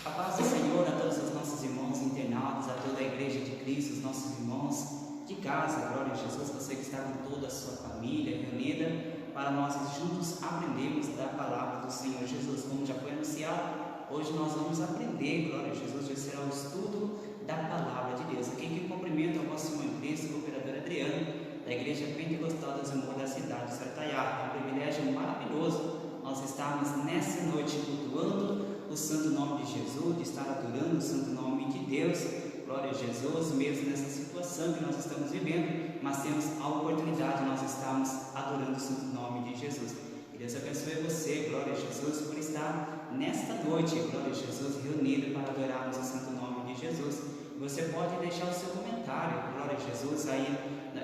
A paz do Senhor a todos os nossos irmãos internautas, a toda a Igreja de Cristo, os nossos irmãos de casa, glória a Jesus, você que está com toda a sua família reunida, para nós juntos aprendermos da palavra do Senhor Jesus. Como já foi anunciado, hoje nós vamos aprender, glória a Jesus, hoje será o estudo da palavra de Deus. Aqui que cumprimento ao vosso irmão em Cristo, o cooperador Adriano, da Igreja Pentecostal do Amor da cidade de Sartaiá. É um privilégio maravilhoso nós estarmos nessa noite cultuando o santo nome de Jesus, de estar adorando o santo nome de Deus. Glória a Jesus, mesmo nessa situação que nós estamos vivendo, mas temos a oportunidade de nós estarmos adorando o santo nome de Jesus. Que Deus abençoe você, glória a Jesus, por estar nesta noite, glória a Jesus, reunido para adorarmos o santo nome de Jesus. Você pode deixar o seu comentário, glória a Jesus, aí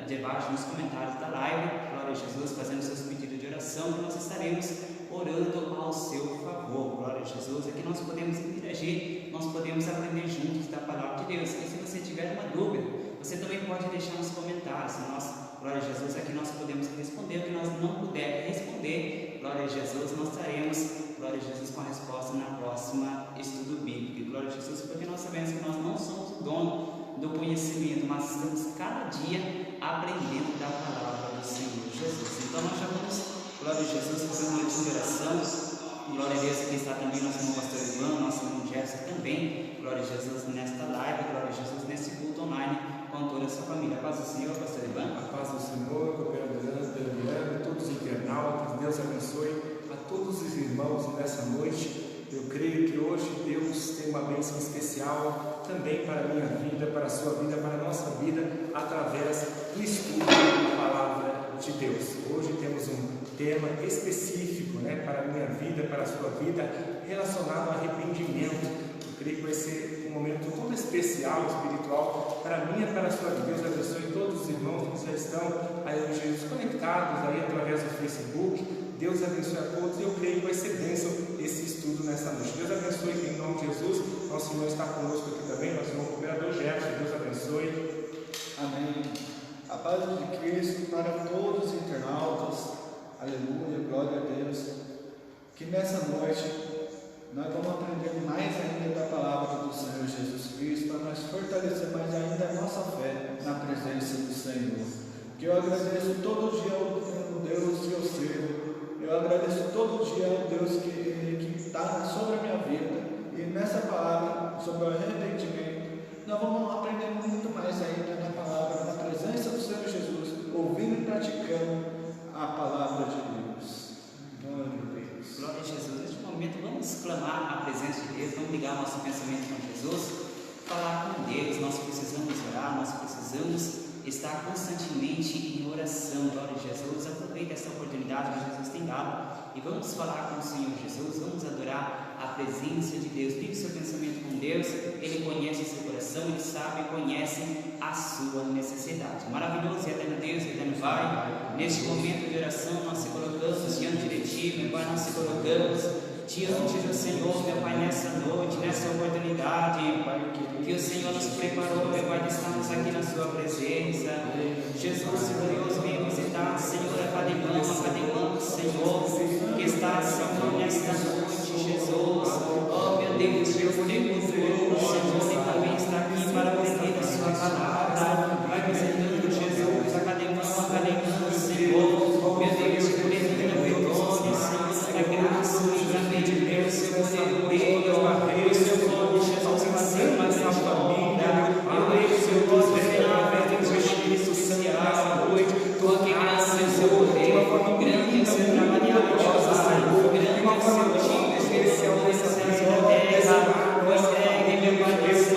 debaixo nos comentários da live, glória a Jesus, fazendo seus pedidos de oração, que nós estaremos orando ao seu favor, glória a Jesus. Aqui nós podemos interagir, nós podemos aprender juntos da palavra de Deus. E se você tiver uma dúvida, você também pode deixar nos comentários. Nós, glória a Jesus, aqui nós podemos responder. O que nós não puder responder, glória a Jesus, nós estaremos, glória a Jesus, com a resposta na próxima estudo bíblico. Glória a Jesus, porque nós sabemos que nós não somos o dono do conhecimento, mas estamos cada dia aprendendo da palavra do Senhor Jesus. Então nós já vamos, glória a Jesus, fazer uma noite de oração. Glória a Deus, aqui está também nosso irmão pastor Ivan, nosso irmão Gerson também. Glória a Jesus nesta live, glória a Jesus nesse culto online com toda a sua família. A paz do Senhor, pastor Ivan. A paz do Senhor, cooperador Adriano, todos os internautas, Deus abençoe a todos os irmãos nessa noite. Eu creio que hoje Deus tem uma bênção especial também para a minha vida, para a sua vida, para a nossa vida, através do estudo da palavra de Deus. Hoje temos um tema específico, para a minha vida, para a sua vida, relacionado ao arrependimento. Eu creio que vai ser um momento todo especial, espiritual, para mim e para a sua vida. Deus abençoe todos os irmãos que já estão aí hoje Jesus conectados aí através do Facebook. Deus abençoe a todos e eu creio que vai ser bênção esse estudo nessa noite. Deus abençoe em nome de Jesus. Nosso irmão está conosco aqui também, nosso irmão cooperador Gerson. Deus abençoe. Amém. A paz de Cristo para todos os internautas. Aleluia, glória a Deus. Que nessa noite nós vamos aprender mais ainda da palavra do Senhor Jesus Cristo, para nós fortalecer mais ainda a nossa fé na presença do Senhor. Que eu agradeço todo dia ao Deus que eu sirvo. Eu agradeço todo dia ao Deus que está sobre a minha vida. E nessa palavra, sobre o arrependimento, nós vamos aprender muito mais ainda na palavra, na presença do Senhor Jesus, ouvindo e praticando a palavra de Deus. Glória a Deus. Glória a Jesus. Neste momento vamos clamar a presença de Deus, vamos ligar nosso pensamento com Jesus, falar com Deus. Nós precisamos orar, nós precisamos estar constantemente em oração. Glória a Jesus. Aproveite essa oportunidade que Jesus tem dado e vamos falar com o Senhor Jesus, vamos adorar a presença de Deus. Ligue seu pensamento com Deus, Ele conhece o seu coração, Ele sabe e conhece a sua necessidade. Maravilhoso e eterno Deus, eterno Pai, neste momento de oração nós se colocamos diante de Ti, meu Pai, nós se colocamos diante do Senhor, meu Pai, nessa noite, nessa oportunidade que o Senhor nos preparou, meu Pai, de estarmos aqui na Sua presença. Jesus, glorioso, venha visitar, Senhor, a cada irmão, Senhor, que está, Senhor, nesta noite, Jesus. Oh, meu Deus, Deus Todo-Poderoso, Senhor, e também está aqui para aprender a Sua palavra. Vai visitando, Jesus, a cada irmão, Senhor. Meu Deus, por ele, meu nome, Senhor, a graça, livramento de Deus, seu poder, o seu nome, Jesus, fazendo mais na família. Eu vejo, seu Deus, através do Espírito Santo nessa noite. Tua graça e seu poder, grande é o seu trabalhar, grande é o seu time especial nessa terra. Consegue, meu Pai do céu.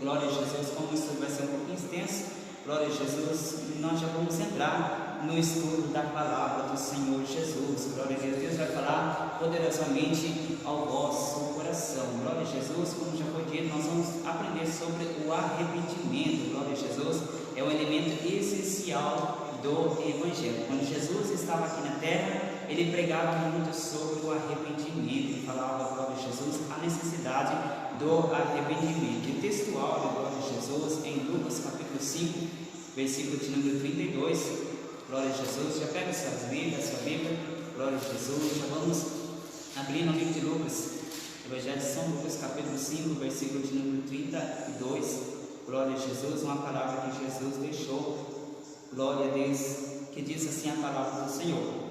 glória a Jesus, como isso vai ser um pouquinho extenso, glória a Jesus, nós já vamos entrar no estudo da palavra do Senhor Jesus. Glória a Deus, Deus vai falar poderosamente ao vosso coração. Glória a Jesus, como já foi dito, nós vamos aprender sobre o arrependimento. Glória a Jesus, é um elemento essencial do Evangelho. Quando Jesus estava aqui na terra, ele pregava muito sobre o arrependimento, ele falava, glória a Jesus, a necessidade do arrependimento. E textual de glória a Jesus em Lucas capítulo 5, versículo de número 32, glória a Jesus, já pega suas Bíblias, sua Bíblia, glória a Jesus, já vamos abrir no livro de Lucas, Evangelho de São Lucas capítulo 5, versículo de número 32, glória a Jesus, uma palavra que Jesus deixou, glória a Deus, que diz assim a palavra do Senhor.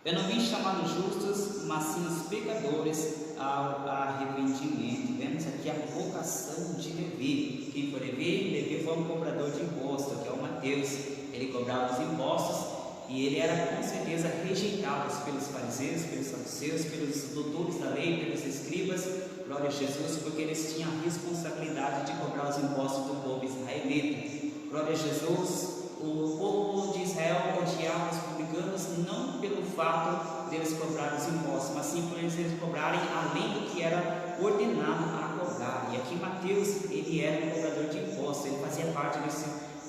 Eu não vim chamar os justos, mas sim os pecadores ao arrependimento. Vemos aqui a vocação de Levi. Quem foi Levi? Levi foi um cobrador de imposto, que é o Mateus. Ele cobrava os impostos e ele era com certeza rejeitado pelos fariseus, pelos saduceus, pelos doutores da lei, pelos escribas, glória a Jesus, porque eles tinham a responsabilidade de cobrar os impostos do povo israelita. Glória a Jesus. O povo de Israel odiava os publicanos não pelo fato deles cobrarem os impostos, mas sim por eles cobrarem além do que era ordenado a cobrar. E aqui Mateus, ele era um cobrador de impostos, ele fazia parte desse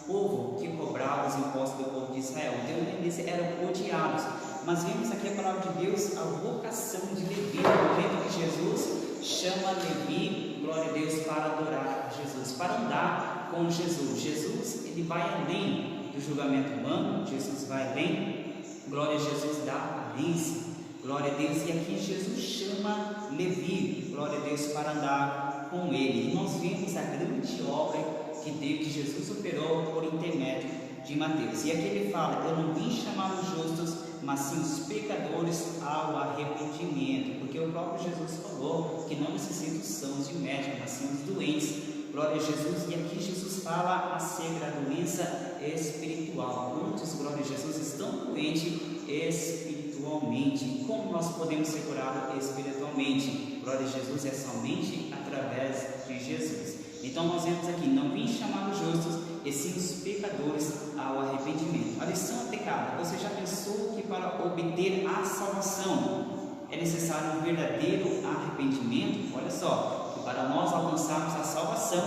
povo que cobrava os impostos do povo de Israel. Então eles eram odiados. Mas vemos aqui a palavra de Deus, a vocação de Levi, no momento que Jesus chama Levi, glória a Deus, para adorar a Jesus, para andar com Jesus. Jesus, ele vai além do julgamento humano, Jesus vai além, glória a Jesus, da aparência, glória a Deus, e aqui Jesus chama Levi, glória a Deus, para andar com ele. E nós vemos a grande obra que Jesus operou por intermédio de Mateus. E aqui ele fala, eu não vim chamar os justos, mas sim os pecadores ao arrependimento, porque o próprio Jesus falou que não necessitam os sãos de médico, mas sim os doentes. Glória a Jesus, e aqui Jesus fala acerca da doença espiritual. Muitos, glória a Jesus, estão doentes espiritualmente. Como nós podemos ser curados espiritualmente? Glória a Jesus, é somente através de Jesus. Então nós vemos aqui, não vim chamar os justos, e sim os pecadores ao arrependimento. A lição é pecado. Você já pensou que para obter a salvação é necessário um verdadeiro arrependimento? Olha só. Para nós alcançarmos a salvação,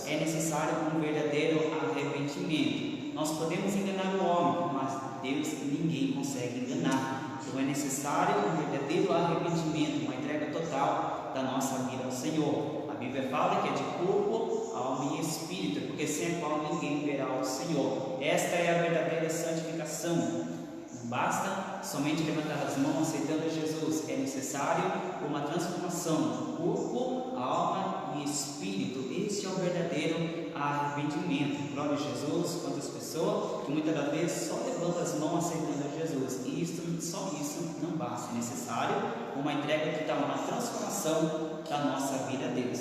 é necessário um verdadeiro arrependimento. Nós podemos enganar o homem, mas Deus ninguém consegue enganar. Então é necessário um verdadeiro arrependimento, uma entrega total da nossa vida ao Senhor. A Bíblia fala que é de corpo, alma e espírito, porque sem a qual ninguém verá o Senhor. Esta é a verdadeira santificação. Não basta somente levantar as mãos aceitando Jesus, é necessário uma transformação do corpo, alma e espírito. Este é o verdadeiro arrependimento. Glória a Jesus. Quantas pessoas que muitas das vezes só levantam as mãos aceitando a Jesus, e só isso não basta, é necessário uma entrega total, uma transformação da nossa vida a Deus.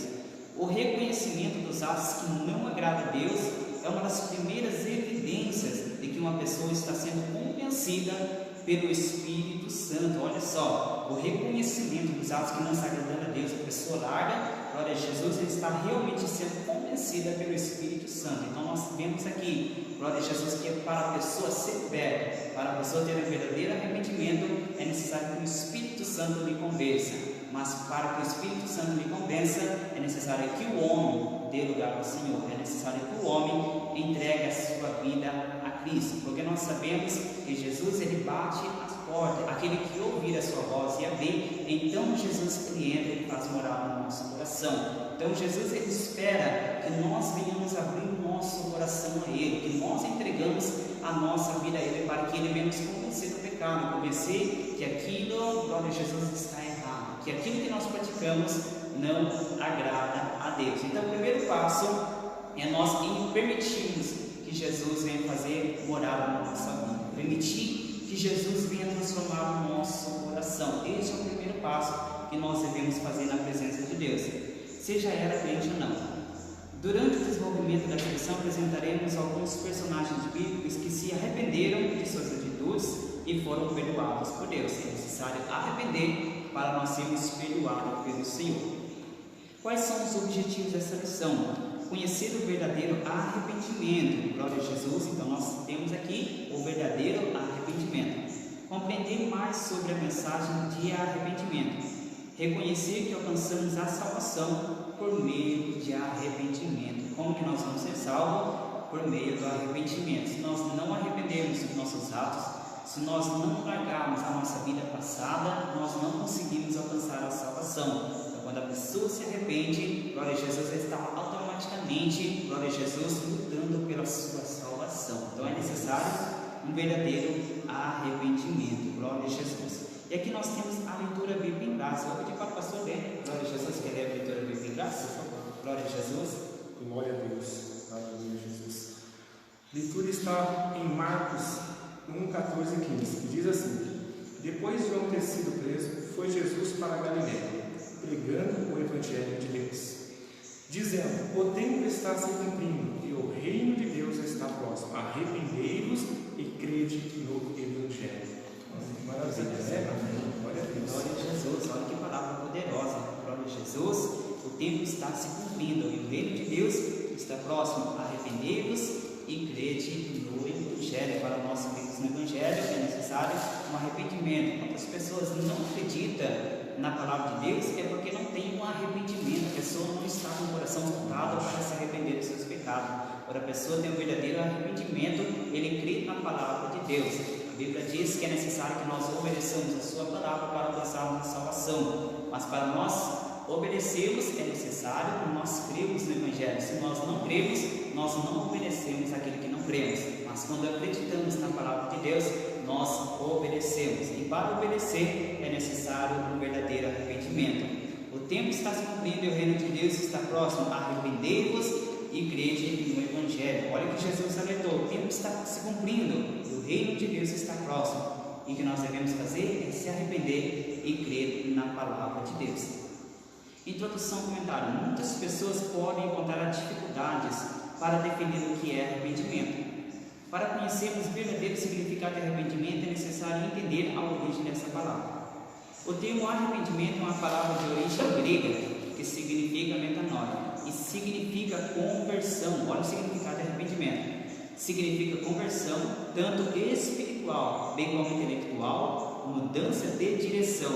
O reconhecimento dos atos que não agrada a Deus é uma das primeiras evidências de que uma pessoa está sendo convencida pelo Espírito Santo. Olha só, o reconhecimento dos atos que não estão agradando a Deus, a pessoa larga, glória a Jesus, ele está realmente sendo convencida pelo Espírito Santo. Então nós vemos aqui, glória a Jesus, que para a pessoa ser liberta, para a pessoa ter um verdadeiro arrependimento, é necessário que o Espírito Santo lhe convença. Mas para que o Espírito Santo lhe convença, é necessário que o homem dê lugar ao Senhor, é necessário que o homem entregue a sua vida a Cristo, porque nós sabemos que Jesus, ele bate as portas, aquele que ouvir a sua voz e abrir, então Jesus, ele entra e faz morar no nosso coração. Então Jesus, ele espera que nós venhamos abrir o nosso coração a Ele, que nós entregamos a nossa vida a Ele, para que Ele venha nos convencer do pecado, convencer que aquilo, glória a Jesus, está errado, que aquilo que nós praticamos não agrada a Deus. Então o primeiro passo é nós permitirmos que Jesus venha fazer morada na nossa vida, permitir que Jesus venha transformar o nosso coração. Este é o primeiro passo que nós devemos fazer na presença de Deus, seja ela crente ou não. Durante o desenvolvimento da lição apresentaremos alguns personagens bíblicos que se arrependeram de suas atitudes e foram perdoados por Deus. É necessário arrepender para nós sermos perdoados pelo Senhor. Quais são os objetivos dessa lição? conhecer o verdadeiro arrependimento. Glória a Jesus. Então nós temos aqui o verdadeiro arrependimento. Compreender mais sobre a mensagem de arrependimento. Reconhecer que alcançamos a salvação por meio de arrependimento. Como que nós vamos ser salvos? Por meio do arrependimento. Se nós não arrependermos dos nossos atos, se nós não largarmos a nossa vida passada, nós não conseguimos alcançar a salvação. Então, quando a pessoa se arrepende, glória a Jesus, ela está automaticamente, glória a Jesus, lutando pela sua salvação. Então é necessário um verdadeiro arrependimento. Glória a Jesus. E aqui nós temos a leitura bíblica em graça. Vou pedir para o pastor ler. Glória a Jesus. Quer ler a leitura bíblica em graça? Glória a Jesus. Glória a Deus. Aleluia, Jesus. A leitura está em Marcos 1, 14 e 15, que diz assim: depois de João ter sido preso, foi Jesus para Galiléia, pregando o Evangelho de Deus, dizendo: o tempo está se cumprindo e o reino de Deus está próximo. Arrependei-vos e crede no Evangelho. Que maravilha, né? Glória a Deus. Glória a Jesus. Olha que palavra poderosa. Glória a Jesus. O tempo está se cumprindo e o reino de Deus está próximo. Arrependei-vos e crede no Evangelho. Para nós cremos no Evangelho é necessário um arrependimento. Quando as pessoas não acreditam na palavra de Deus, é porque não tem um arrependimento. A pessoa não está com o coração voltado para se arrepender dos seus pecados. Quando a pessoa tem um verdadeiro arrependimento, ele crê na palavra de Deus. A Bíblia diz que é necessário que nós obedeçamos a sua palavra para alcançarmos a salvação. Mas para nós obedecermos é necessário nós cremos no Evangelho. Se nós não cremos, nós não obedecemos aquele que não cremos. Mas quando acreditamos na palavra de Deus, nós obedecemos. E para obedecer é necessário um verdadeiro arrependimento. O tempo está se cumprindo e o reino de Deus está próximo. Arrependei-vos e crede no Evangelho. Olha o que Jesus alertou: o tempo está se cumprindo e o reino de Deus está próximo. E o que nós devemos fazer é se arrepender e crer na palavra de Deus. Introdução, comentário. Muitas pessoas podem encontrar dificuldades para definir o que é arrependimento. Para conhecermos o verdadeiro significado de arrependimento, é necessário entender a origem dessa palavra. O termo arrependimento é uma palavra de origem grega, que significa metanoia, e significa conversão. Olha o significado de arrependimento. Significa conversão, tanto espiritual, bem como intelectual, mudança de direção,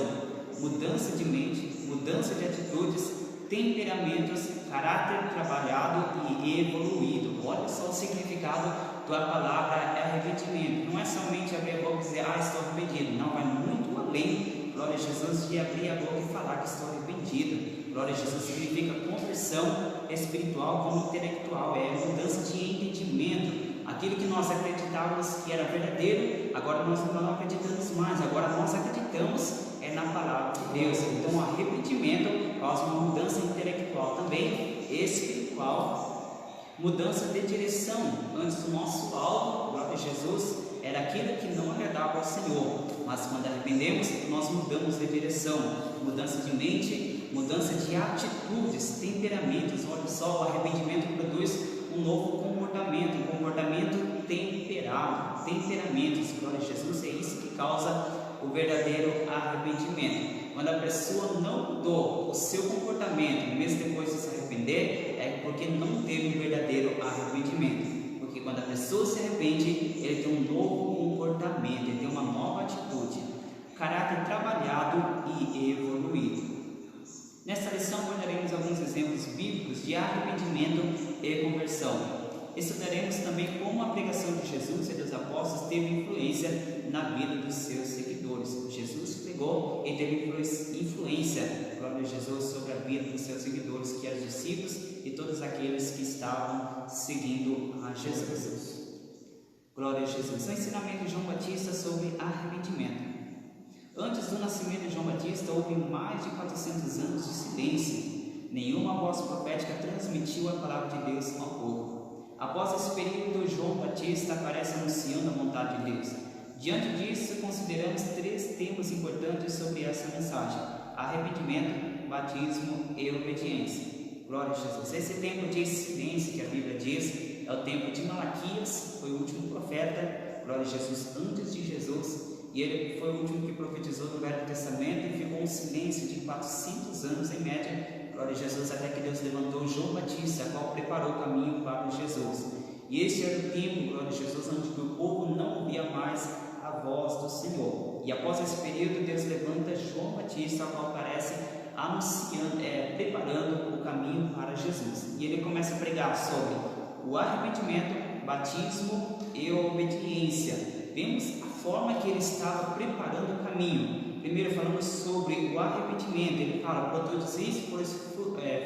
mudança de mente, mudança de atitudes, temperamentos, caráter trabalhado e evoluído. Olha só o significado da palavra arrependimento. Não é somente abrir a boca e dizer: estou arrependido. Não, vai muito além, glória a Jesus, de abrir a boca e falar que estou arrependido. Glória a Jesus significa conversão espiritual como intelectual, é mudança de entendimento. Aquilo que nós acreditávamos que era verdadeiro, agora nós não acreditamos mais, agora nós acreditamos na palavra de Deus. Então o arrependimento causa uma mudança intelectual também, espiritual, mudança de direção. Antes o nosso alvo, glória a Jesus, era aquilo que não agradava ao Senhor, mas quando arrependemos, nós mudamos de direção, mudança de mente, mudança de atitudes, temperamentos. Olha só, o arrependimento produz um novo comportamento, um comportamento temperado, temperamentos. Glória a Jesus, é isso que causa o verdadeiro arrependimento. Quando a pessoa não mudou o seu comportamento, mesmo depois de se arrepender, é porque não teve um verdadeiro arrependimento. Porque quando a pessoa se arrepende, ele tem um novo comportamento, ele tem uma nova atitude, caráter trabalhado e evoluído. Nesta lição abordaremos alguns exemplos bíblicos de arrependimento e conversão. Estudaremos também como a pregação de Jesus e dos apóstolos teve influência na vida dos seus seguidores. Jesus pregou e teve influência, glória a Jesus, sobre a vida dos seus seguidores, que eram os discípulos e todos aqueles que estavam seguindo a Jesus. Glória a Jesus. O ensinamento de João Batista sobre arrependimento. Antes do nascimento de João Batista, houve mais de 400 anos de silêncio. Nenhuma voz profética transmitiu a palavra de Deus ao povo. Após esse período, João Batista aparece anunciando a vontade de Deus. Diante disso, consideramos 3 temas importantes sobre essa mensagem: arrependimento, batismo e obediência. Glória a Jesus. Esse tempo de silêncio que a Bíblia diz é o tempo de Malaquias, foi o último profeta, glória a Jesus, antes de Jesus, e ele foi o último que profetizou no Velho Testamento e ficou um silêncio de 400 anos em média. glória a Jesus, até que Deus levantou João Batista, a qual preparou o caminho para Jesus. E este era o tempo, glória a Jesus, onde o povo não ouvia mais a voz do Senhor. E após esse período, Deus levanta João Batista, a qual aparece anunciando, preparando o caminho para Jesus. E ele começa a pregar sobre o arrependimento, batismo e obediência. Vemos a forma que ele estava preparando o caminho. Primeiro falando sobre o arrependimento, ele fala: produzis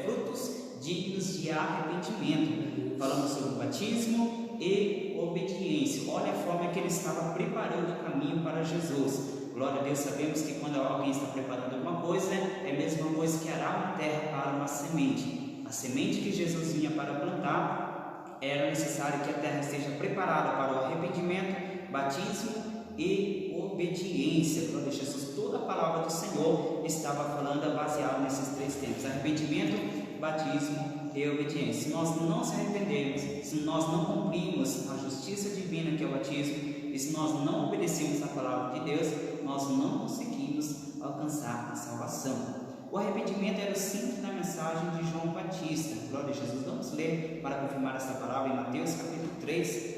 frutos dignos de arrependimento. Falando sobre o batismo e obediência. Olha a forma que ele estava preparando o caminho para Jesus. Glória a Deus, sabemos que quando alguém está preparando alguma coisa, é a mesma coisa que ará uma terra para uma semente. A semente que Jesus vinha para plantar, era necessário que a terra esteja preparada para o arrependimento, batismo e obediência. Glória a Jesus, toda a palavra do Senhor estava falando baseada nesses três tempos: arrependimento, batismo e obediência. Se nós não se arrependermos, se nós não cumprimos a justiça divina que é o batismo, e se nós não obedecemos a palavra de Deus, nós não conseguimos alcançar a salvação. O arrependimento era o centro da mensagem de João Batista. Glória a Jesus. Vamos ler para confirmar essa palavra em Mateus capítulo 3.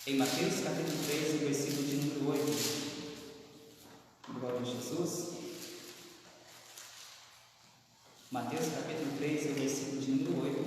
Em Mateus capítulo 3, versículo de número 8. Glória a Jesus. Mateus capítulo 3, versículo de número 8.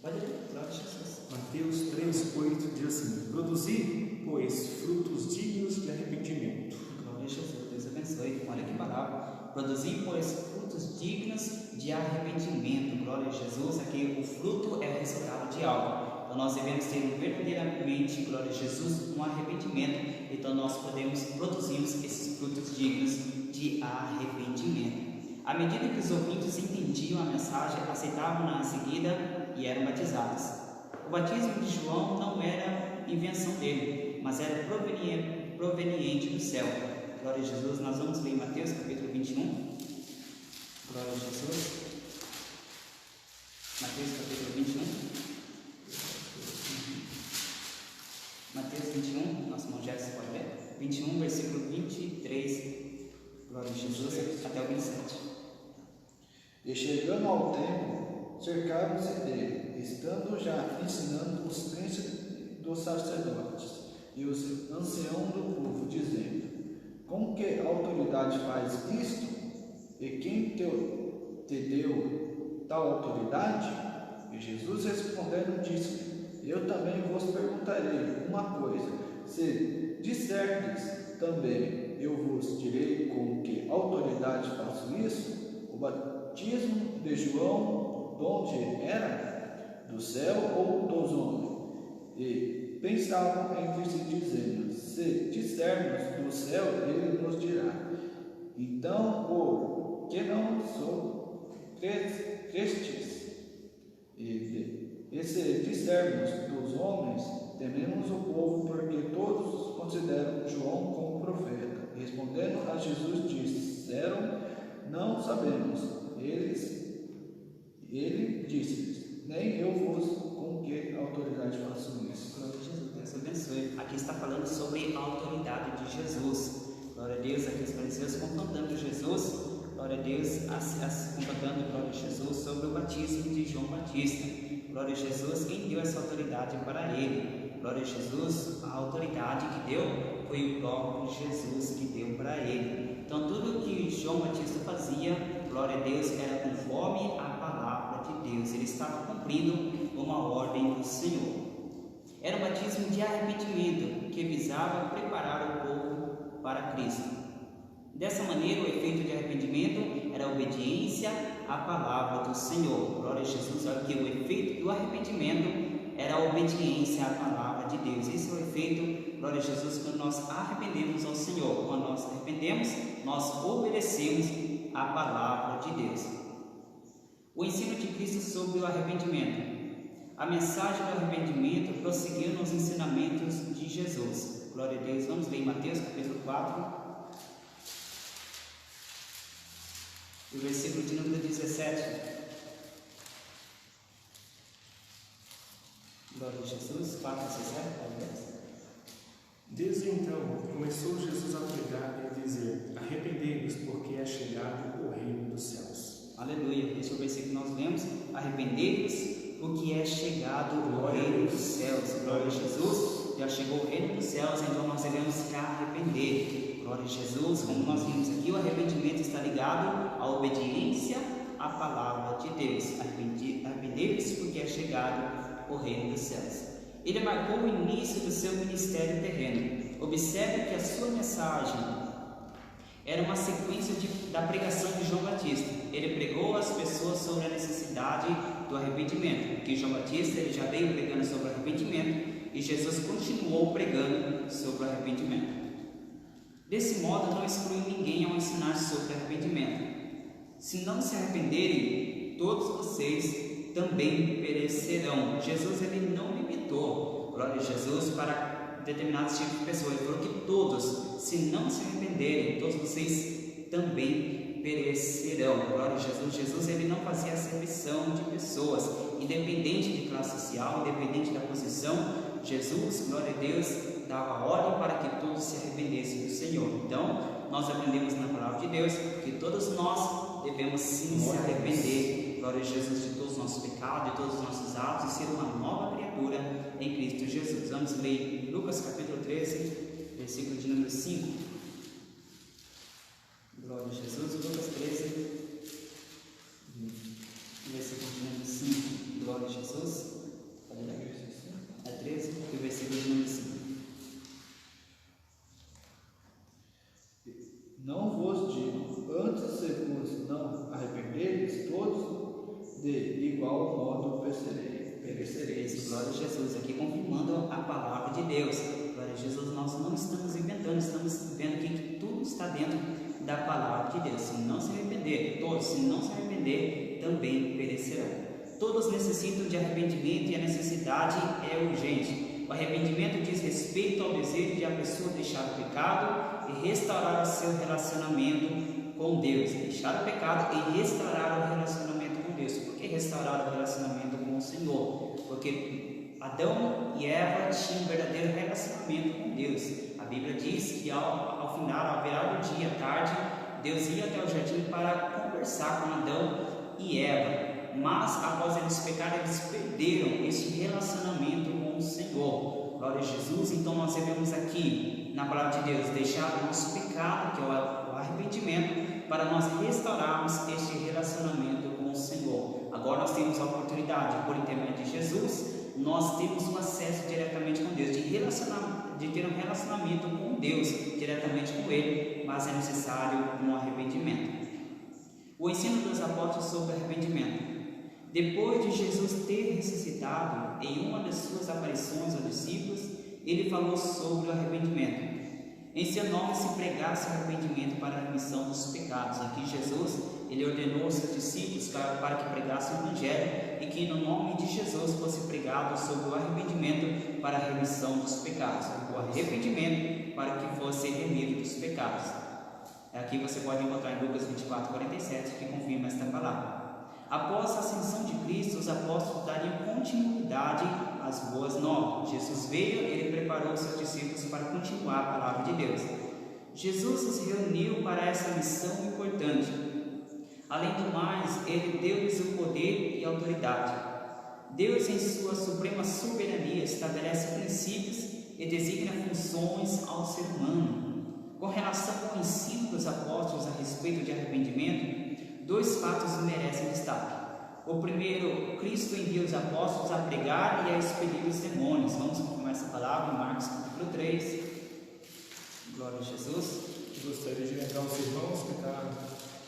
Pode ler, glória a Jesus. Mateus 3, 8 diz assim: produzi, pois, frutos dignos de arrependimento. Glória a Jesus, Deus abençoe. Olha que palavra. Produzi, pois, frutos dignos de arrependimento. Glória a Jesus. Aqui o fruto é o resultado de algo. Então nós devemos ter verdadeiramente, glória a Jesus, um arrependimento. Então nós produzimos esses frutos dignos de arrependimento. À medida que os ouvintes entendiam a mensagem, aceitavam-na em seguida e eram batizados. O batismo de João não era invenção dele, mas era proveniente do céu. Glória a Jesus. Nós vamos ler em Mateus capítulo 21. Glória a Jesus. Mateus capítulo 21. Mateus 21, nosso irmão Jefferson pode ler. 21, versículo 23. Glória a Jesus, até o 27. E chegando ao templo, cercaram-se dele, estando já ensinando os príncipes dos sacerdotes e os anciãos do povo, dizendo: com que autoridade faz isto? E quem te deu tal autoridade? E Jesus respondendo disse: eu também vos perguntarei uma coisa, se disserdes também, eu vos direi com que autoridade faço isso? O batismo de João, de onde era? Do céu ou dos homens? E pensavam entre si, dizendo: se dissermos do céu, ele nos dirá: então, por que não sou crestes? E se dissermos dos homens, tememos o povo, porque todos consideram João como profeta. Respondendo a Jesus, disseram: não sabemos. Ele disse-lhes: nem eu vos com que autoridade faço isso. Glória a Jesus, Deus abençoe. Aqui está falando sobre a autoridade de Jesus. Glória a Deus, aqui os fariseus confrontando Jesus. Glória a Deus, confrontando, glória a Jesus, sobre o batismo de João Batista. Glória a Jesus, quem deu essa autoridade para ele? Glória a Jesus, a autoridade que deu foi o próprio Jesus que deu para ele. Então tudo que João Batista fazia, glória a Deus, era conforme a palavra de Deus. Ele estava cumprindo uma ordem do Senhor. Era um batismo de arrependimento que visava preparar o povo para Cristo. Dessa maneira, o efeito de arrependimento era a obediência à palavra do Senhor. Glória a Jesus. Olha que o efeito do arrependimento era a obediência à palavra de Deus. Esse é o efeito, glória a Jesus, quando nós arrependemos ao Senhor. Quando nós arrependemos, nós obedecemos à palavra de Deus. O ensino de Cristo sobre o arrependimento. A mensagem do arrependimento prosseguiu nos ensinamentos de Jesus. Glória a Deus. Vamos ler em Mateus capítulo 4. O versículo de número 17. Glória a Jesus, 4, 17. Desde então, começou Jesus a pregar e a dizer: arrependei-vos, porque é chegado o Glória a Jesus. Como nós vimos aqui, o arrependimento está ligado à obediência à palavra de Deus. Arrependei-vos porque é chegado o reino dos céus. Ele marcou o início do seu ministério terreno. Observe que a sua mensagem era uma sequência da pregação de João Batista. Ele pregou às pessoas sobre a necessidade do arrependimento, porque João Batista ele já veio pregando sobre o arrependimento e Jesus continuou pregando sobre o arrependimento. Desse modo, não exclui ninguém ao ensinar sobre arrependimento. Se não se arrependerem, todos vocês também perecerão. Jesus ele não limitou, glória a Jesus, para determinados tipos de pessoas. Ele falou que todos, se não se arrependerem, todos vocês também perecerão. Glória a Jesus. Jesus ele não fazia acepção de pessoas, independente de classe social, independente da posição. Jesus, glória a Deus, dava ordem para que todos se arrependessem do Senhor. Então, nós aprendemos na palavra de Deus que todos nós devemos sim se arrepender, glória a Jesus, de todos os nossos pecados, de todos os nossos atos e ser uma nova criatura em Cristo Jesus. Vamos ler Lucas capítulo 13, versículo de número 5. Glória a Jesus. Lucas 13, versículo de número 5. Glória a Jesus. É 13, o versículo de número 5. Não vos digo, antes se vos não arrependeres, todos de igual modo perecereis. Glória a Jesus, aqui confirmando a palavra de Deus. Glória a Jesus, nós não estamos inventando, estamos vendo aqui que tudo está dentro da palavra de Deus. Se não se arrepender, todos, se não se arrepender, também perecerão. Todos necessitam de arrependimento e a necessidade é urgente. O arrependimento diz respeito ao desejo de a pessoa deixar o pecado e restaurar o seu relacionamento com Deus. Deixar o pecado e restaurar o relacionamento com Deus. Por que restaurar o relacionamento com o Senhor? Porque Adão e Eva tinham um verdadeiro relacionamento com Deus. A Bíblia diz que ao final, ao virar do dia, à tarde, Deus ia até o jardim para conversar com Adão e Eva. Mas após eles pecarem, eles perderam esse relacionamento com o Senhor. Glória a Jesus. Então nós devemos aqui, na palavra de Deus, deixar o nosso pecado, que é o arrependimento, para nós restaurarmos este relacionamento com o Senhor. Agora nós temos a oportunidade, por intermédio de Jesus, nós temos um acesso diretamente com Deus, de ter um relacionamento com Deus, diretamente com Ele, mas é necessário um arrependimento. O ensino dos apóstolos sobre arrependimento. Depois de Jesus ter ressuscitado, em uma das suas aparições aos discípulos, ele falou sobre o arrependimento. Em seu nome se pregasse o arrependimento para a remissão dos pecados. Aqui Jesus, ele ordenou aos seus discípulos para que pregassem o Evangelho e que no nome de Jesus fosse pregado sobre o arrependimento para a remissão dos pecados. O arrependimento para que fosse remido dos pecados. Aqui você pode encontrar em Lucas 24:47 que confirma esta palavra. Após a ascensão de Cristo, os apóstolos dariam continuidade às boas novas. Jesus veio, ele preparou os seus discípulos para continuar a palavra de Deus. Jesus os reuniu para essa missão importante. Além do mais, ele deu-lhes o poder e a autoridade. Deus, em sua suprema soberania, estabelece princípios e designa funções ao ser humano. Com relação ao ensino dos apóstolos a respeito de arrependimento, dois fatos merecem destaque. O primeiro, Cristo envia os apóstolos a pregar e a expelir os demônios. Vamos confirmar essa palavra em Marcos capítulo 3. Glória a Jesus. Eu gostaria de lembrar os irmãos que estão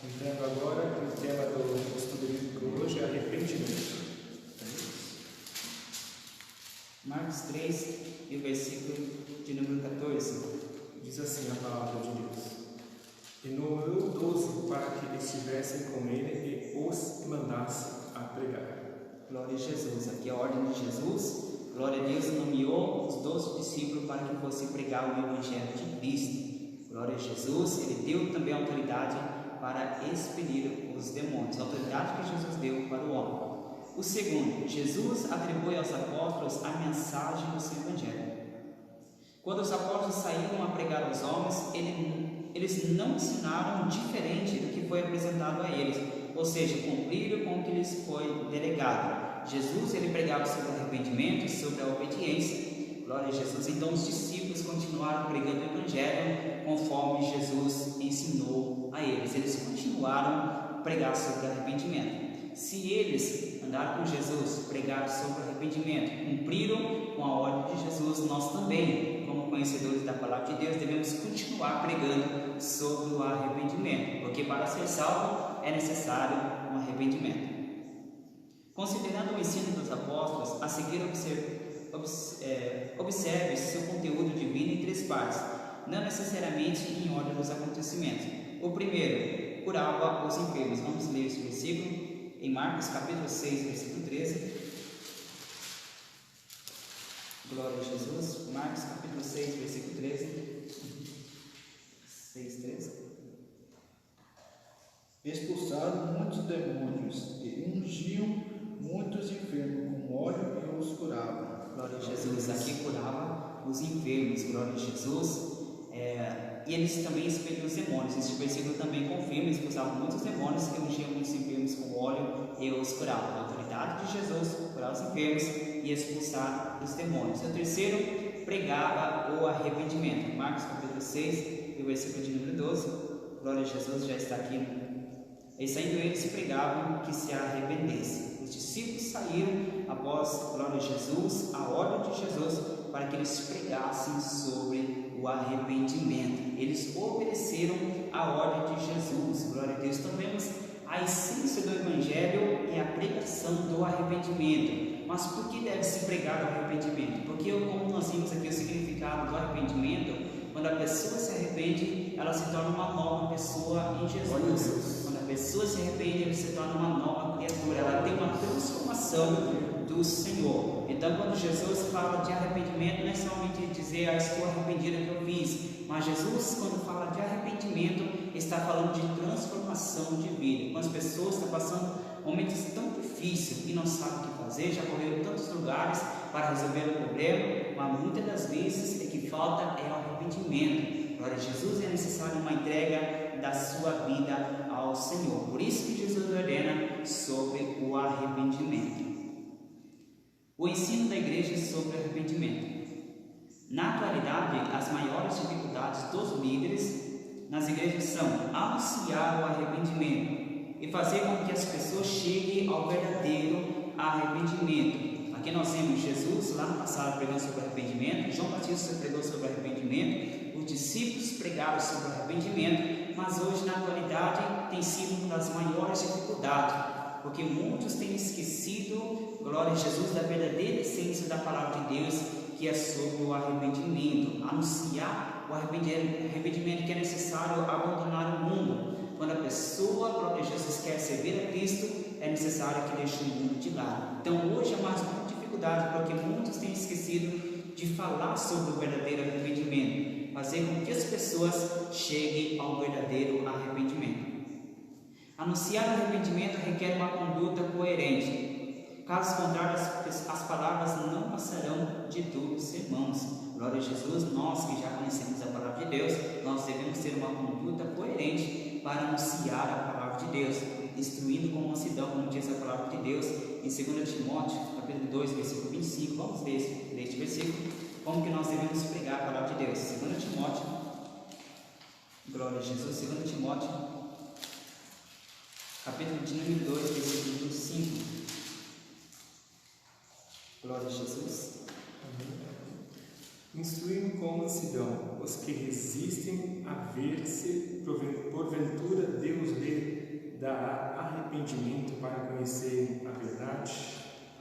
entrando agora que o tema do estudo bíblico hoje é arrependimento. Marcos 3 e o versículo de número 14. Diz assim a palavra de Deus. E nomeou 12 para que estivessem com ele e os mandasse a pregar. Glória a Jesus. Aqui é a ordem de Jesus. Glória a Deus, nomeou os 12 discípulos para que fossem pregar o Evangelho de Cristo. Glória a Jesus. Ele deu também autoridade para expelir os demônios. A autoridade que Jesus deu para o homem. O segundo, Jesus atribui aos apóstolos a mensagem do seu Evangelho. Quando os apóstolos saíram a pregar aos homens, eles não ensinaram diferente do que foi apresentado a eles, ou seja, cumpriram com o que lhes foi delegado. Jesus ele pregava sobre o arrependimento, sobre a obediência. Glória a Jesus. Então os discípulos discípulos continuaram pregando o Evangelho conforme Jesus ensinou a eles. Eles continuaram a pregar sobre arrependimento. Se eles andaram com Jesus, pregaram sobre arrependimento, cumpriram com a ordem de Jesus, nós também, como conhecedores da palavra de Deus, devemos continuar pregando sobre o arrependimento, porque para ser salvo é necessário um arrependimento. Considerando o ensino dos apóstolos, a seguir observe seu conteúdo divino em 3 partes, não necessariamente em ordem dos acontecimentos. O primeiro, curava os enfermos. Vamos ler esse versículo em Marcos capítulo 6, versículo 13. Glória a Jesus. Marcos capítulo 6, versículo 13. 6, 13. Expulsaram muitos demônios e ungiam muitos enfermos com óleo e os curavam. Glória a Jesus. Aqui curava os enfermos. Glória a Jesus. E eles também expeliam os demônios. Este versículo também confirma: expulsavam muitos demônios e ungiam muitos enfermos com óleo e os curavam. A autoridade de Jesus, curar os enfermos e expulsar os demônios. O terceiro, pregava o arrependimento. Marcos capítulo 6, e o versículo de número 12. Glória a Jesus, já está aqui. E saindo eles, pregavam que se arrependesse. Os discípulos saíram após, glória a Jesus, a ordem de Jesus, para que eles pregassem sobre o arrependimento. Eles obedeceram a ordem de Jesus. Glória a Deus. Então vemos a essência do Evangelho e a pregação do arrependimento. Mas por que deve se pregar o arrependimento? Porque, como nós vimos aqui o significado do arrependimento, quando a pessoa se arrepende, ela se torna uma nova pessoa em Jesus. Quando a pessoa se arrepende, ela se torna uma nova criatura. Ela tem uma transformação do Senhor. Então, quando Jesus fala de arrependimento, não é somente dizer: estou arrependido do que eu fiz. Mas Jesus, quando fala de arrependimento, está falando de transformação de vida. Quando as pessoas estão passando momentos tão difíceis e não sabem o que fazer, já correram em tantos lugares para resolver o problema, mas muitas das vezes o que falta é o arrependimento. Glória a Jesus, é necessário uma entrega da sua vida ao Senhor. Por isso que Jesus ordena sobre o arrependimento. O ensino da igreja sobre o arrependimento. Na atualidade, as maiores dificuldades dos líderes nas igrejas são anunciar o arrependimento e fazer com que as pessoas cheguem ao verdadeiro arrependimento. Aqui nós temos Jesus lá no passado pregando sobre arrependimento, João Batista pregou sobre arrependimento, os discípulos pregaram sobre arrependimento, mas hoje na atualidade tem sido uma das maiores dificuldades, porque muitos têm esquecido, glória a Jesus, da verdadeira essência da palavra de Deus, que é sobre o arrependimento. Anunciar o arrependimento que é necessário abandonar o mundo. Quando a pessoa, glória a Jesus, quer servir a Cristo, é necessário que deixe o mundo de lado. Então hoje é mais uma dificuldade, porque muitos têm esquecido de falar sobre o verdadeiro arrependimento, fazer com que as pessoas cheguem ao verdadeiro arrependimento. Anunciar o arrependimento requer uma conduta coerente. Caso contrário, as palavras não passarão de duros sermões. Glória a Jesus, nós que já conhecemos a palavra de Deus, nós devemos ter uma conduta coerente para anunciar a palavra de Deus, instruindo com mansidão, como diz a palavra de Deus em 2 Timóteo, capítulo 2, versículo 25. Vamos ler este versículo, como que nós devemos pregar a palavra de Deus. 2 Timóteo, glória a Jesus, 2 Timóteo, capítulo de número 2, versículo 25. Glória a Jesus. Instruindo com mansidão os que resistem a ver-se, porventura Deus lhe dará arrependimento para conhecer a verdade.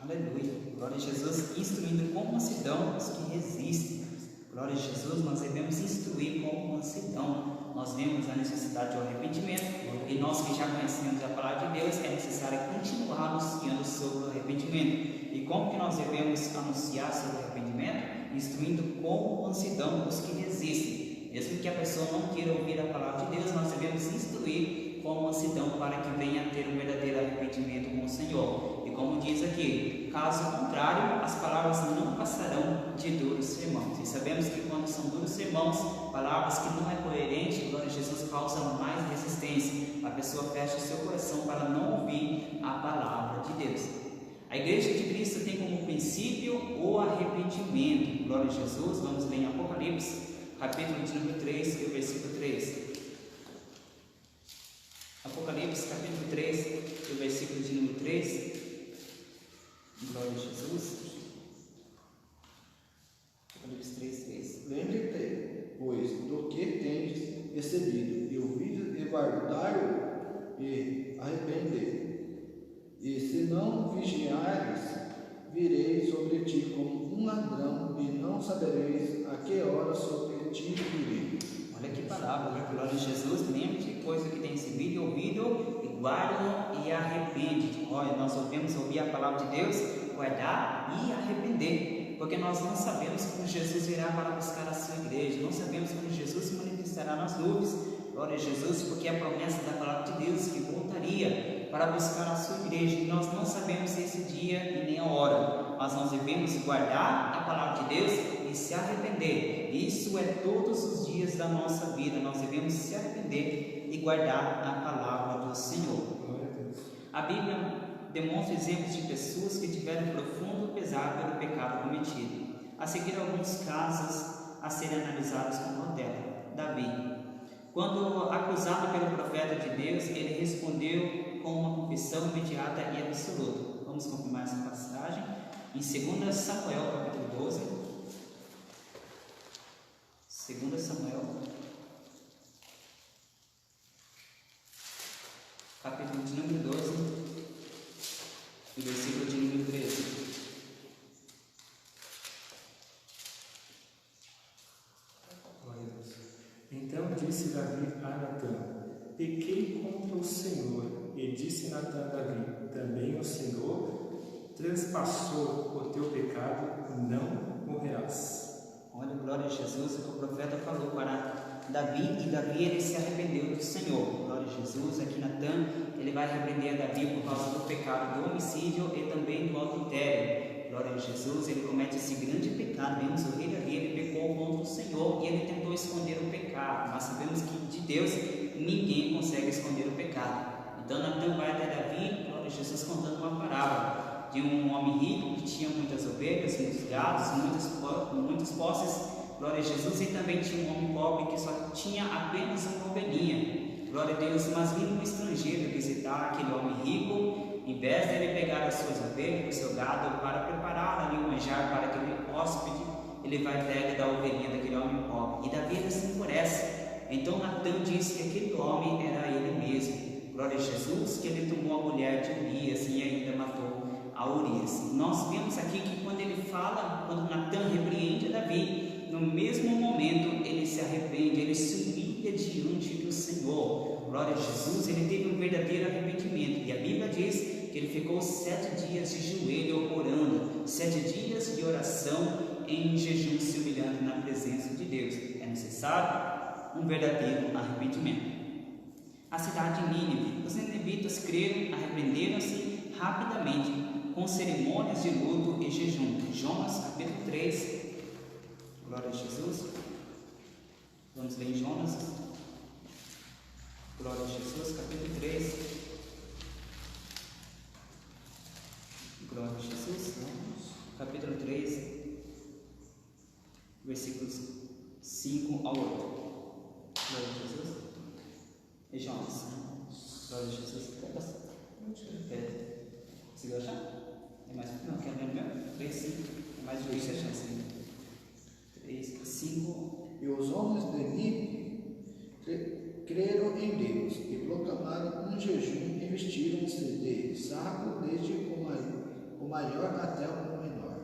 Aleluia. Glória a Jesus. Instruindo com mansidão os que resistem. Glória a Jesus, nós devemos instruir com mansidão. Nós vemos a necessidade de arrependimento, e nós que já conhecemos a palavra de Deus, é necessário continuar anunciando sobre o arrependimento. E como que nós devemos anunciar sobre o arrependimento? Instruindo com mansidão os que resistem. Mesmo que a pessoa não queira ouvir a palavra de Deus, nós devemos instruir com mansidão para que venha a ter um verdadeiro arrependimento com o Senhor. E como diz aqui, caso contrário, as palavras não passarão de duros sermões. E sabemos que quando são duros sermões, palavras que não é coerente, glória a Jesus, causam mais resistência. A pessoa fecha o seu coração para não ouvir a palavra de Deus. A igreja de Cristo tem como princípio o arrependimento. Glória a Jesus. Vamos ler em Apocalipse, capítulo de número 3, e o versículo 3. Apocalipse, capítulo 3, e o versículo de número 3. Glória a Jesus. Apocalipse 3, 3. Lembre-te, pois, do que tens recebido, e ouvido, e guardar-o, e arrepender. E se não vigiares, virei sobre ti como um ladrão, e não sabereis a que hora sobre ti virei. Olha que palavra, glória a Jesus. Lembre-te, coisa que tem recebido e ouvido, e guarda e arrepende. Olha, nós devemos ouvir a palavra de Deus, guardar e arrepender, porque nós não sabemos quando Jesus virá para buscar a sua igreja, não sabemos quando Jesus se manifestará nas nuvens. Glória a Jesus, porque é a promessa da palavra de Deus que voltaria para buscar a sua igreja, e nós não sabemos esse dia e nem a hora, mas nós devemos guardar a palavra de Deus e se arrepender. Isso é todos os dias da nossa vida, nós devemos se arrepender e guardar a palavra do Senhor. A Bíblia demonstra exemplos de pessoas que tiveram profundo pesar pelo pecado cometido. A seguir, alguns casos a serem analisados com cautela. Davi, quando acusado pelo profeta de Deus, ele respondeu com uma confissão imediata e absoluta. Vamos confirmar essa passagem em 2 Samuel, capítulo 12. 2 Samuel, capítulo de número 12, e versículo de número 13. Então disse Davi a Natã: pequei contra o Senhor. E disse Natã a Davi: também o Senhor transpassou o teu pecado, não morrerás. Olha, glória a Jesus, que o profeta falou para Davi, e Davi ele se arrependeu do Senhor. Glória a Jesus. Aqui Natã, ele vai repreender a Davi por causa do pecado do homicídio e também do adultério. Glória a Jesus, ele comete esse grande pecado. Vemos o rei Davi, ele pecou contra o Senhor e ele tentou esconder o pecado. Mas sabemos que de Deus ninguém consegue esconder o pecado. Então Natã vai até Davi, glória a Jesus, contando uma parábola de um homem rico que tinha muitas ovelhas, muitos gados, muitas posses, glória a Jesus, e também tinha um homem pobre que só tinha apenas uma ovelhinha, glória a Deus. Mas vindo um estrangeiro visitar aquele homem rico, em vez de ele pegar as suas ovelhas, o seu gado, para preparar ali um manjar para aquele hóspede, ele vai até dar a ovelhinha daquele homem pobre, e Davi ele se enfurece. Então Natã disse que aquele homem era ele mesmo. Glória a Jesus, que ele tomou a mulher de Urias e ainda matou a Urias. Nós vemos aqui que quando ele fala, quando Natã repreende Davi, no mesmo momento ele se arrepende, ele se humilha diante do Senhor. Glória a Jesus, ele teve um verdadeiro arrependimento. E a Bíblia diz que ele ficou 7 dias de joelho orando, 7 dias de oração em jejum, se humilhando na presença de Deus. É necessário um verdadeiro arrependimento. A cidade de Nínive, os ninivitas creram, arrependeram-se rapidamente, com cerimônias de luto e jejum. Jonas, capítulo 3. Glória a Jesus. Vamos ler em Jonas. Glória a Jesus, capítulo 3. Glória a Jesus. Capítulo 3, versículos 5 ao 8. Glória a Jesus. E Jonas. Glória a Jesus. Conseguiu achar? É mais? Não, quer ler mesmo? 3, 5. É mais difícil achar assim. 3, 5. E os homens de Nínive creram em Deus e proclamaram um jejum e vestiram-se de saco desde o maior até o menor.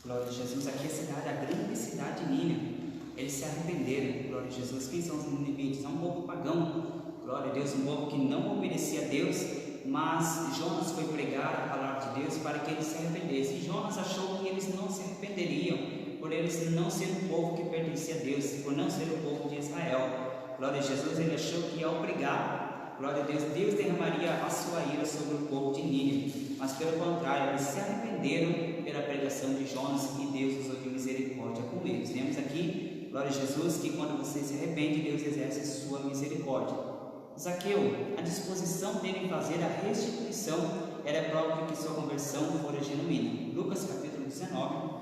Glória a Jesus. Aqui é a cidade, a grande cidade de Nínive. Eles se arrependeram. Glória a Jesus. Quem são os ninivitas? É um povo pagão. Glória a Deus, um povo que não obedecia a Deus. Mas Jonas foi pregar a palavra de Deus para que eles se arrependessem. E Jonas achou que eles não se arrependeriam, por eles não ser um povo que pertencia a Deus, por não ser o povo de Israel. Glória a Jesus, ele achou que ao pregar, glória a Deus, Deus derramaria a sua ira sobre o povo de Nínive. Mas pelo contrário, eles se arrependeram pela pregação de Jonas e Deus usou de misericórdia com eles. Vemos aqui, glória a Jesus, que quando você se arrepende, Deus exerce sua misericórdia. Zaqueu, a disposição dele em fazer a restituição era próprio que sua conversão fora genuína. Lucas capítulo 19.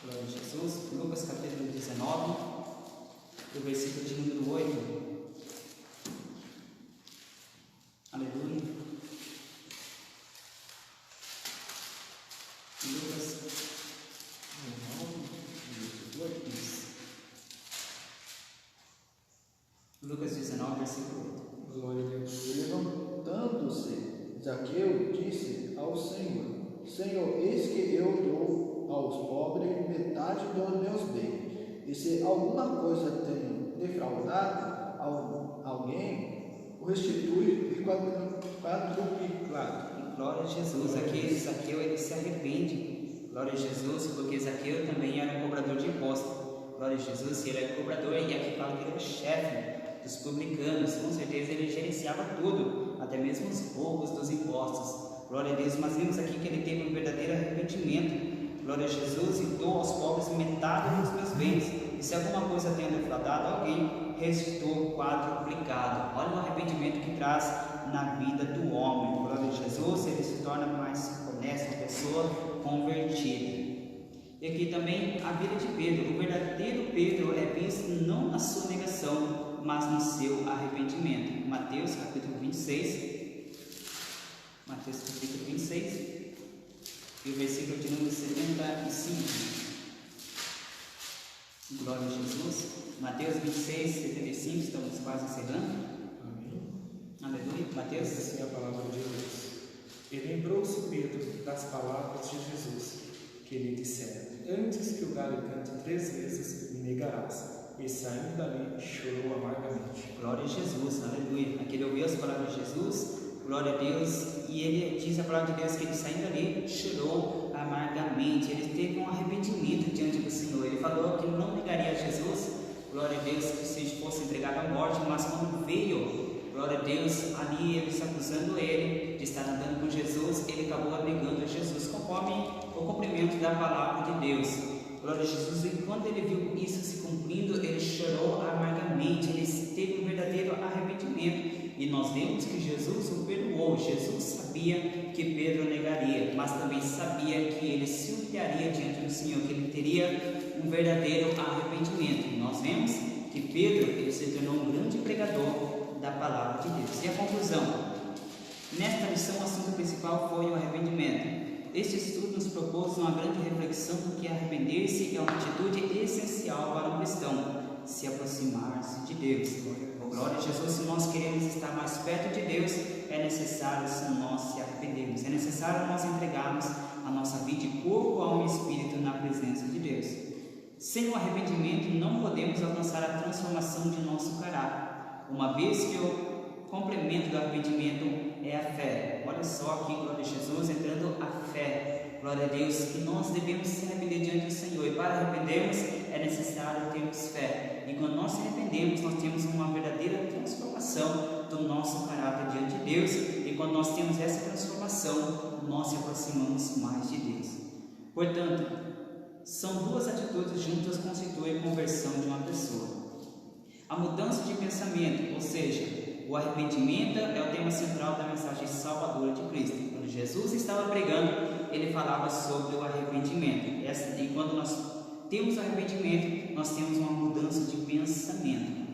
Glória a Jesus. Lucas capítulo 19, do versículo de número 8. Aleluia. Lucas 19, versículo 8. Glória a Deus. E levantando-se, Zaqueu disse ao Senhor: Senhor, eis que eu dou aos pobres metade dos meus bens. E se alguma coisa tenho defraudado alguém, o restitui e quadruplicado. Glória a Jesus. Aqui Zaqueu ele se arrepende. Glória a Jesus, porque Zaqueu também era cobrador de impostos. Glória a Jesus, ele era cobrador, e aqui fala que ele era chefe dos publicanos. Com certeza ele gerenciava tudo, até mesmo os roubos dos impostos. Glória a Deus. Mas vimos aqui que ele teve um verdadeiro arrependimento. Glória a Jesus. E dou aos pobres metade dos meus bens. E se alguma coisa tenho defraudado alguém, restituo quadruplicado. Olha o arrependimento que traz na vida do homem. Glória a Jesus. Ele se torna mais honesto, uma pessoa convertida. E aqui também a vida de Pedro. O verdadeiro Pedro é visto não na sua negação, mas no seu arrependimento. Mateus capítulo 26. Mateus capítulo 26. E o versículo de número 75. Glória a Jesus. Mateus 26, 75. Estamos quase encerrando. Amém. Aleluia. Mateus. Assim é a palavra de Deus. E lembrou-se Pedro das palavras de Jesus, que lhe dissera: antes que o galho cante 3 vezes, me negarás. E saindo dali, chorou amargamente. Glória a Jesus, aleluia. Aqui ele ouviu as palavras de Jesus, glória a Deus, e ele diz a palavra de Deus que ele saindo dali, chorou amargamente. Ele teve um arrependimento diante do Senhor. Ele falou que não negaria a Jesus, glória a Deus, que se fosse entregado à morte, mas quando veio, glória a Deus, ali eles acusando ele de estar andando com Jesus, ele acabou abrigando a Jesus, conforme o cumprimento da palavra de Deus. Glória a Jesus. E quando ele viu isso se cumprindo, ele chorou amargamente, ele teve um verdadeiro arrependimento. E nós vemos que Jesus o perdoou. Jesus sabia que Pedro negaria, mas também sabia que ele se humilharia diante do Senhor, que ele teria um verdadeiro arrependimento. E nós vemos que Pedro ele se tornou um grande pregador da palavra de Deus. E a conclusão? Nesta lição, o assunto principal foi o arrependimento. Este estudo nos propôs uma grande reflexão do que arrepender-se é uma atitude essencial para um cristão, se aproximar-se de Deus. Glória a Jesus. Se nós queremos estar mais perto de Deus, é necessário nós se arrependermos, é necessário nós entregarmos a nossa vida de corpo, alma e espírito na presença de Deus. Sem o arrependimento não podemos alcançar a transformação de nosso caráter, uma vez que o complemento do arrependimento é a fé. Olha só aqui, glória a Jesus, entrando a fé. Glória a Deus, que nós devemos se arrepender diante do Senhor. E para arrependermos é necessário termos fé. E quando nós se arrependemos, nós temos uma verdadeira transformação do nosso caráter diante de Deus. E quando nós temos essa transformação, nós se aproximamos mais de Deus. Portanto, são duas atitudes juntas que constituem a conversão de uma pessoa. A mudança de pensamento, ou seja, o arrependimento é o tema central da mensagem salvadora de Cristo. Quando Jesus estava pregando, ele falava sobre o arrependimento. E quando nós temos arrependimento, nós temos uma mudança de pensamento.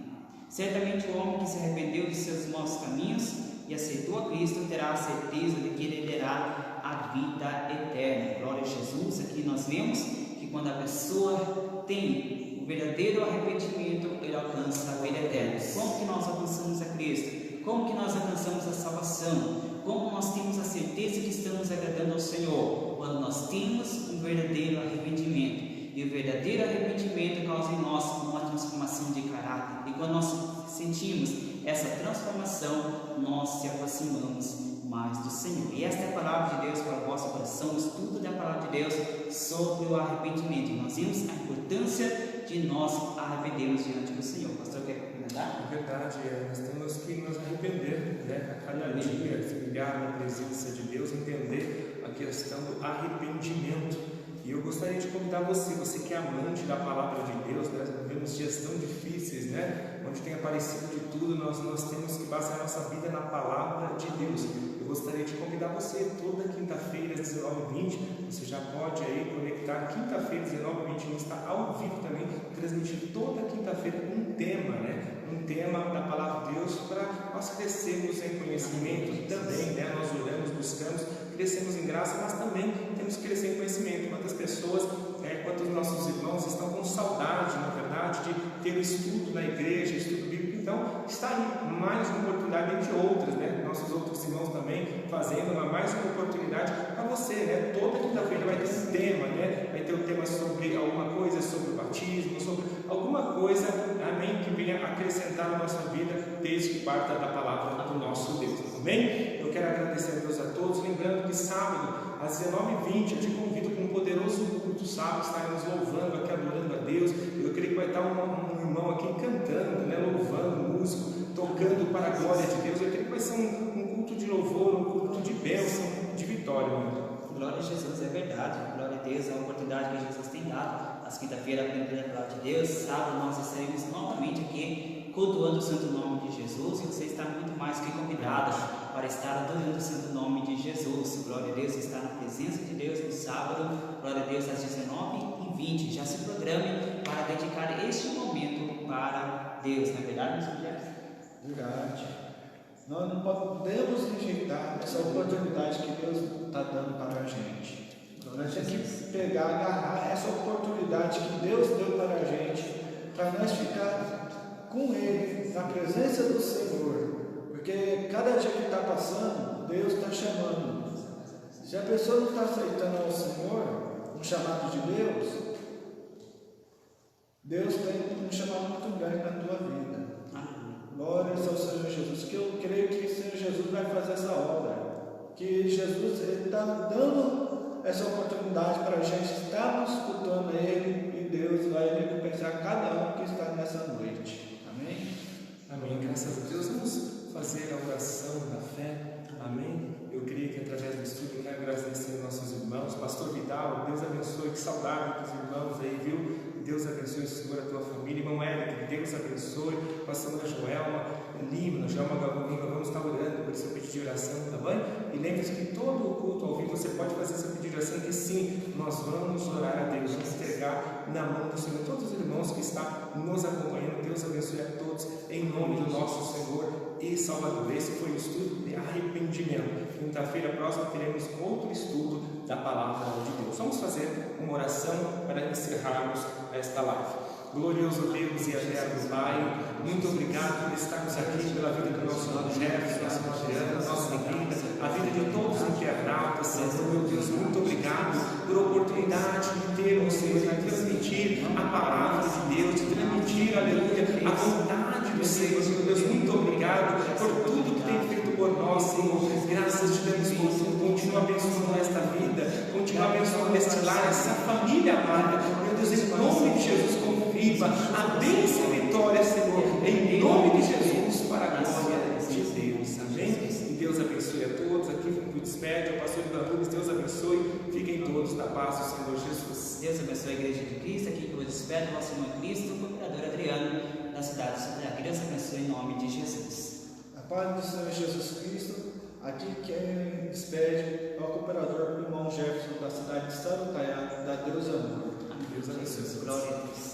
Certamente o homem que se arrependeu de seus maus caminhos e aceitou a Cristo terá a certeza de que ele terá a vida eterna. Glória a Jesus. Aqui nós vemos que quando a pessoa tem o verdadeiro arrependimento, ele alcança a vida eterna. Como que nós alcançamos a Cristo? Como que nós alcançamos a salvação? Como nós temos a certeza que estamos agradando ao Senhor? Quando nós temos um verdadeiro arrependimento. E o verdadeiro arrependimento causa em nós uma transformação de caráter. E quando nós sentimos essa transformação, nós se aproximamos mais do Senhor. E esta é a palavra de Deus para o vosso coração, o estudo da palavra de Deus sobre o arrependimento. E nós vimos a importância de nós arrependermos diante do Senhor. Pastor, quer comentar? É verdade, nós temos que nos arrepender, né? A cada dia, se ligar na presença de Deus, entender a questão do arrependimento. E eu gostaria de convidar você que é amante da palavra de Deus, né? Vivemos dias tão difíceis, né? Onde tem aparecido de tudo, nós temos que basear nossa vida na palavra de Deus. eu gostaria de convidar você, toda quinta-feira às 19h20, você já pode aí conectar, quinta-feira às 19h20, está ao vivo também, transmitir toda quinta-feira um tema, né? Um tema da Palavra de Deus para nós crescermos em conhecimento também, né? Nós oramos, buscamos, crescemos em graça, mas também temos que crescer em conhecimento. Quantas pessoas, quantos nossos irmãos estão com saudade, na verdade, de ter o estudo na igreja, estudo bíblico. Então, está aí mais uma oportunidade entre outras, né? Nossos outros irmãos também fazendo mais uma oportunidade para você, né? Toda quinta-feira vai ter um tema, né? Vai ter um tema sobre alguma coisa, sobre o batismo, sobre alguma coisa, amém, que venha acrescentar na nossa vida, desde que parta da palavra do nosso Deus, amém? Eu quero agradecer a Deus a todos, lembrando que sábado, às 19h20, eu te convido com um poderoso culto, sábado, estaremos louvando aqui, adorando a Deus. Eu creio que vai estar um irmão aqui cantando, né, louvando, músico, tocando para a glória de Deus. Eu creio que vai ser um culto de louvor, um culto de bênção, de vitória, meu irmão. Glória a Jesus, é verdade. Glória a Deus, é a oportunidade que Jesus tem dado. Às quinta-feira, aprendendo a palavra de Deus. Sábado, nós estaremos novamente aqui cultuando o santo nome de Jesus. E você está muito mais que convidado para estar adorando o santo nome de Jesus. Glória a Deus, está na presença de Deus no sábado. Glória a Deus, às 19h20. Já se programe para dedicar este momento para Deus. Não é verdade, Mr. Jefferson? Verdade. Nós não podemos rejeitar essa oportunidade que Deus está dando para a gente. Nós temos que pegar, agarrar essa oportunidade que Deus deu para a gente, para nós ficar com Ele, na presença do Senhor. Porque cada dia que está passando, Deus está chamando. Se a pessoa não está aceitando ao Senhor, um chamado de Deus, Deus tem um chamado muito grande na tua vida. Glórias ao Senhor Jesus, que eu creio que o Senhor Jesus vai fazer essa obra, que Jesus está dando essa oportunidade para a gente estarmos escutando Ele, e Deus vai recompensar cada um que está nessa noite. Amém? Amém. Graças a Deus. Vamos fazer a oração da fé. Amém. Eu creio que através do estudo eu quero agradecer aos nossos irmãos. Pastor Vidal, Deus abençoe. Que saudade dos irmãos aí, viu? Deus abençoe, Senhor, a tua família. Irmão Eric, Deus abençoe. Pastora Joelma Lima, Joelma Galvão, vamos estar orando por esse pedido de oração, tá bom? E lembre-se que todo o culto ao vivo você pode fazer esse pedido de oração, que sim, nós vamos orar a Deus, vamos entregar na mão do Senhor. Todos os irmãos que estão nos acompanhando, Deus abençoe a todos, em nome do nosso Senhor e Salvador. Esse foi o estudo de arrependimento. Quinta-feira próxima teremos outro estudo da palavra de Deus. Vamos fazer uma oração para encerrarmos esta live. Glorioso Deus e eterno Pai, muito obrigado por estarmos aqui, pela vida do nosso irmão Jefferson, nossa irmã Adriana, nossa vida, a vida de todos os internautas, Senhor, meu Deus, muito obrigado por a oportunidade de termos, Senhor, de transmitir a palavra de Deus, de transmitir, aleluia, a vontade do Senhor, meu Deus, muito obrigado por tudo que tem feito por nós, Senhor, graças te damos por tudo, continua abençoando esta vida, continua abençoando este lar, essa família amada, meu Deus, em nome de Jesus, viva a bênção e vitória, Senhor, em nome de Jesus, para a glória de Deus. Amém? E Deus abençoe a todos. Aqui me despede, o pastor Ivan Rubens, Deus abençoe. Fiquem todos na paz do Senhor Jesus. Deus abençoe a igreja de Cristo, aqui que eu despede, o nosso irmão Cristo, o cooperador Adriano, da cidade de Santa. Deus abençoe em nome de Jesus. A paz do Senhor Jesus Cristo, aqui quem despede é o cooperador do irmão Jefferson, da cidade de Sarutaiá, da Deus Amor. Amém. Deus abençoe. Glória a Deus.